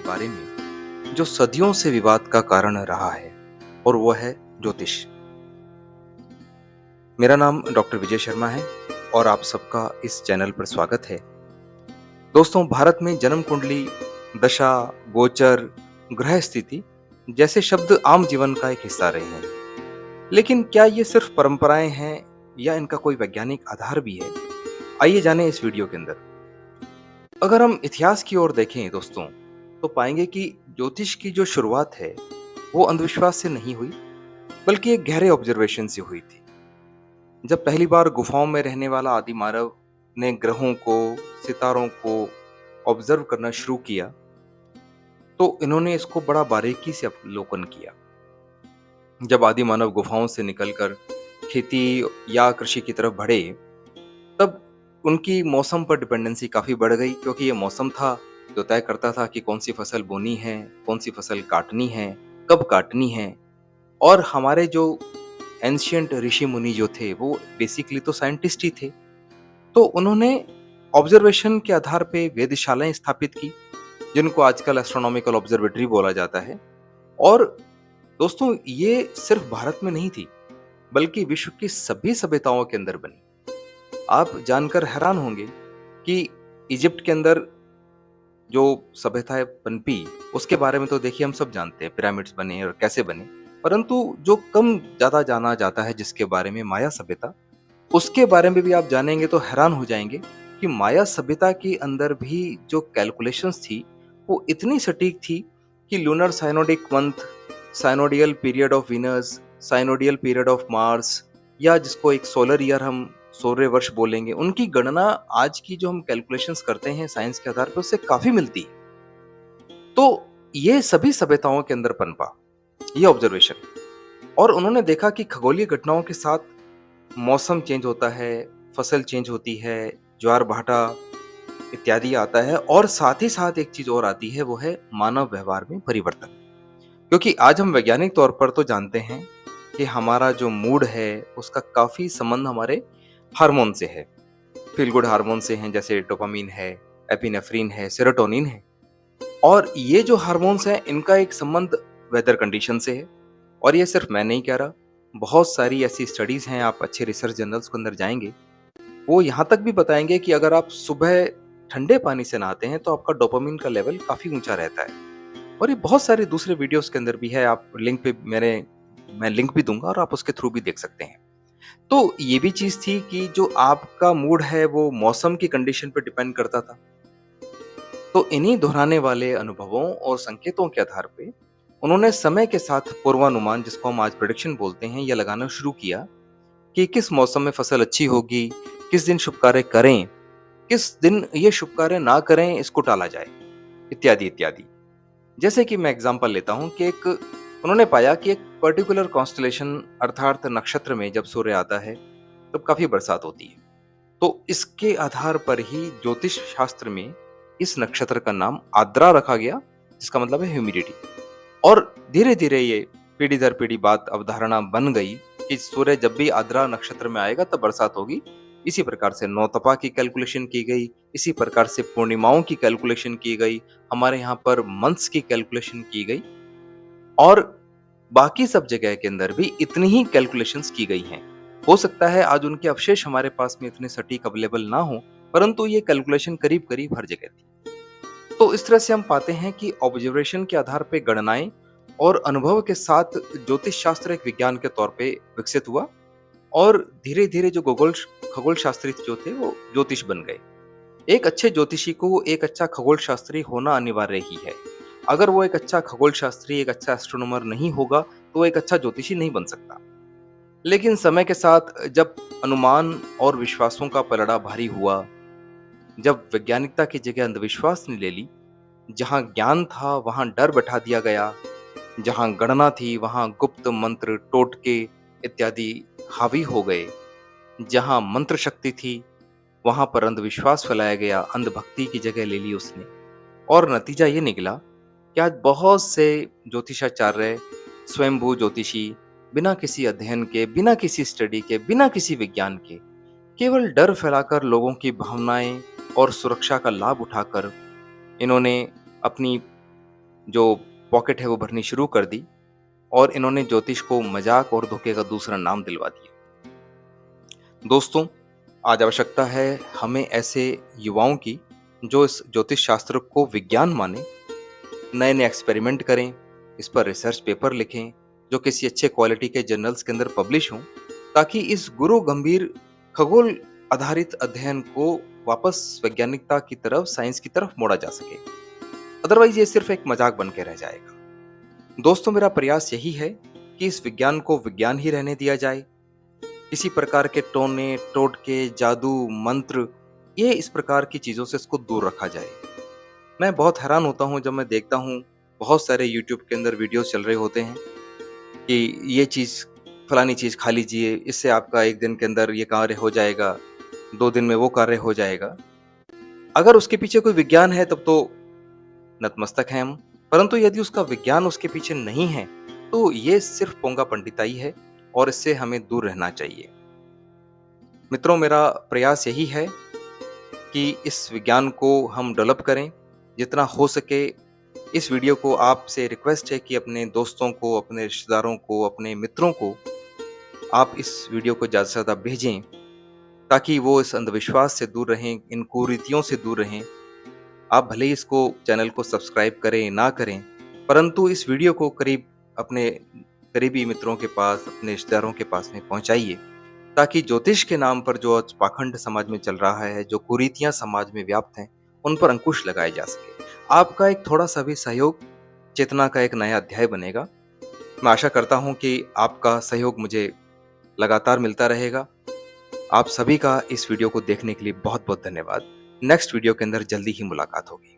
बारे में जो सदियों से विवाद का कारण रहा है और वो है ज्योतिष। मेरा नाम डॉक्टर विजय शर्मा है और आप सबका इस चैनल पर स्वागत है। दोस्तों, भारत में जन्म कुंडली, दशा, गोचर, ग्रह स्थिति जैसे शब्द आम जीवन का एक हिस्सा रहे हैं। लेकिन क्या ये सिर्फ परंपराएं हैं या इनका कोई वैज्ञानिक आधार भी है? आइए जानें इस वीडियो के अंदर। अगर हम इतिहास की ओर देखें दोस्तों, तो पाएंगे कि ज्योतिष की जो शुरुआत है वो अंधविश्वास से नहीं हुई, बल्कि एक गहरे ऑब्जर्वेशन से हुई थी। जब पहली बार गुफाओं में रहने वाला आदि मानव ने ग्रहों को, सितारों को ऑब्जर्व करना शुरू किया, तो इन्होंने इसको बड़ा बारीकी से अवलोकन किया। जब आदि मानव गुफाओं से निकलकर खेती या कृषि की तरफ बढ़े, तब उनकी मौसम पर डिपेंडेंसी काफी बढ़ गई, क्योंकि ये मौसम था जो तय करता था कि कौन सी फसल बोनी है, कौन सी फसल काटनी है, कब काटनी है। और हमारे जो एंशियंट ऋषि मुनि जो थे वो बेसिकली तो साइंटिस्ट ही थे। तो उन्होंने ऑब्जर्वेशन के आधार पे वेधशालाएं स्थापित की, जिनको आजकल एस्ट्रोनॉमिकल ऑब्जर्वेटरी बोला जाता है। और दोस्तों, ये सिर्फ भारत में नहीं थी, बल्कि विश्व की सभी सभ्यताओं के अंदर बनी। आप जानकर हैरान होंगे कि इजिप्ट के अंदर जो सभ्यता पनपी, उसके बारे में तो देखिए हम सब जानते हैं, पिरामिड्स बने और कैसे बने। परंतु जो कम ज्यादा जाना जाता है, जिसके बारे में, माया सभ्यता, उसके बारे में भी आप जानेंगे तो हैरान हो जाएंगे कि माया सभ्यता के अंदर भी जो कैलकुलेशंस थी वो इतनी सटीक थी कि lunar synodic month, synodic period of Venus, synodic period of Mars, या जिसको एक सोलर ईयर हम सौर्य वर्ष बोलेंगे, उनकी गणना आज की जो हम कैलकुलेशंस करते हैं साइंस के आधार पर, उससे काफी मिलती है। तो ये सभी सभ्यताओं के अंदर पनपा ये ऑब्जर्वेशन। और उन्होंने देखा कि खगोलीय घटनाओं के साथ मौसम चेंज होता है, फसल चेंज होती है, ज्वार भाटा इत्यादि आता है, और साथ ही साथ एक चीज और आती है, वो है मानव व्यवहार में परिवर्तन। क्योंकि आज हम वैज्ञानिक तौर पर तो जानते हैं कि हमारा जो मूड है उसका काफी संबंध हमारे हार्मोन से है, फील गुड हार्मोन से हैं, जैसे डोपामीन है, एपिनेफ्रिन है, सेरोटोनिन है। और ये जो हार्मोन्स हैं, इनका एक संबंध वेदर कंडीशन से है। और ये सिर्फ मैं नहीं कह रहा, बहुत सारी ऐसी स्टडीज हैं, आप अच्छे रिसर्च जर्नल्स के अंदर जाएंगे, वो यहाँ तक भी बताएंगे कि अगर आप सुबह ठंडे पानी से नहाते हैं तो आपका डोपामिन का लेवल काफी ऊंचा रहता है। और ये बहुत सारे दूसरे वीडियोस के अंदर भी है, आप लिंक पे मैं लिंक भी दूंगा और आप उसके थ्रू भी देख सकते हैं। तो ये भी चीज थी कि जो आपका मूड है वो मौसम की कंडीशन पर डिपेंड करता था। तो इन्हीं दोहराने वाले अनुभवों और संकेतों के आधार पे उन्होंने समय के साथ पूर्वानुमान, जिसको हम आज प्रेडिक्शन बोलते हैं, यह लगाना शुरू किया कि किस मौसम में फसल अच्छी होगी, किस दिन शुभ कार्य करें, किस दिन ये शुभ कार्य ना करें, इसको टाला जाए, इत्यादि इत्यादि। जैसे कि मैं एग्जांपल लेता हूं कि उन्होंने पाया कि एक पर्टिकुलर कॉन्स्टलेशन अर्थात नक्षत्र में जब सूर्य आता है तब काफी बरसात होती है। तो इसके आधार पर ही ज्योतिष शास्त्र में इस नक्षत्र का नाम आद्रा रखा गया, जिसका मतलब है ह्यूमिडिटी। और धीरे धीरे ये पीढ़ी दर पीढ़ी बात अवधारणा बन गई कि सूर्य जब भी आद्रा नक्षत्र में आएगा तब बरसात होगी। इसी प्रकार से नौतपा की कैलकुलेशन की गई, इसी प्रकार से पूर्णिमाओं की कैलकुलेशन की गई, हमारे यहाँ पर मंथ्स की कैलकुलेशन की गई, और बाकी सब जगह के अंदर भी इतनी ही कैलकुलेशंस की गई हैं। हो सकता है आज उनके अवशेष हमारे पास में इतने सटीक अवेलेबल ना हो, परंतु ये कैलकुलेशन करीब करीब हर जगह थी। तो इस तरह से हम पाते हैं कि ऑब्जर्वेशन के आधार पे गणनाएं और अनुभव के साथ ज्योतिष शास्त्र एक विज्ञान के तौर पे विकसित हुआ। और धीरे धीरे जो खगोल शास्त्री जो थे वो ज्योतिष बन गए। एक अच्छे ज्योतिषी को एक अच्छा खगोल शास्त्री होना अनिवार्य ही है। अगर वो एक अच्छा खगोल शास्त्री, एक अच्छा एस्ट्रोनॉमर नहीं होगा तो वो एक अच्छा ज्योतिषी नहीं बन सकता। लेकिन समय के साथ जब अनुमान और विश्वासों का पलड़ा भारी हुआ, जब वैज्ञानिकता की जगह अंधविश्वास ने ले ली, जहां ज्ञान था वहां डर बैठा दिया गया, जहां गणना थी वहां गुप्त मंत्र, टोटके इत्यादि हावी हो गए, जहां मंत्र शक्ति थी वहां पर अंधविश्वास फैलाया गया, अंधभक्ति की जगह ले ली उसने। और नतीजा ये निकला कि आज बहुत से ज्योतिषाचार्य, स्वयंभू ज्योतिषी, बिना किसी अध्ययन के, बिना किसी स्टडी के, बिना किसी विज्ञान के, केवल डर फैलाकर लोगों की भावनाएं और सुरक्षा का लाभ उठाकर इन्होंने अपनी जो पॉकेट है वो भरनी शुरू कर दी और इन्होंने ज्योतिष को मजाक और धोखे का दूसरा नाम दिलवा दिया। दोस्तों, आज आवश्यकता है हमें ऐसे युवाओं की जो इस ज्योतिष शास्त्र को विज्ञान माने, नए नए एक्सपेरिमेंट करें, इस पर रिसर्च पेपर लिखें जो किसी अच्छे क्वालिटी के जर्नल्स के अंदर पब्लिश हों, ताकि इस गुरु गंभीर खगोल आधारित अध्ययन को वापस वैज्ञानिकता की तरफ, साइंस की तरफ मोड़ा जा सके। अदरवाइज ये सिर्फ एक मजाक बन के रह जाएगा। दोस्तों, मेरा प्रयास यही है कि इस विज्ञान को विज्ञान ही रहने दिया जाए। किसी प्रकार के टोने, टोटके, जादू, मंत्र, ये इस प्रकार की चीजों से इसको दूर रखा जाए। मैं बहुत हैरान होता हूँ जब मैं देखता हूँ बहुत सारे यूट्यूब के अंदर वीडियोस चल रहे होते हैं कि ये चीज, फलानी चीज खा लीजिए, इससे आपका 1 दिन के अंदर ये कार्य हो जाएगा, 2 दिन में वो कार्य हो जाएगा। अगर उसके पीछे कोई विज्ञान है तब तो नतमस्तक हैं हम, परंतु यदि उसका विज्ञान उसके पीछे नहीं है, तो ये सिर्फ पोंगा पंडिताई है और इससे हमें दूर रहना चाहिए। मित्रों, मेरा प्रयास यही है कि इस विज्ञान को हम डेवलप करें जितना हो सके। इस वीडियो को आपसे रिक्वेस्ट है कि अपने दोस्तों को, अपने रिश्तेदारों को, अपने मित्रों को आप इस वीडियो को ज़्यादा से ज़्यादा भेजें, ताकि वो इस अंधविश्वास से दूर रहें, इन कुरीतियों से दूर रहें। आप भले ही इसको, चैनल को सब्सक्राइब करें, ना करें, परंतु इस वीडियो को करीब अपने करीबी मित्रों के पास, अपने रिश्तेदारों के पास में पहुँचाइए, ताकि ज्योतिष के नाम पर जो आज पाखंड समाज में चल रहा है, जो कुरीतियाँ समाज में व्याप्त हैं, उन पर अंकुश लगाया जा सके। आपका एक थोड़ा-सा भी सहयोग चेतना का एक नया अध्याय बनेगा। मैं आशा करता हूँ कि आपका सहयोग मुझे लगातार मिलता रहेगा। आप सभी का इस वीडियो को देखने के लिए बहुत-बहुत धन्यवाद। नेक्स्ट वीडियो के अंदर जल्दी ही मुलाकात होगी।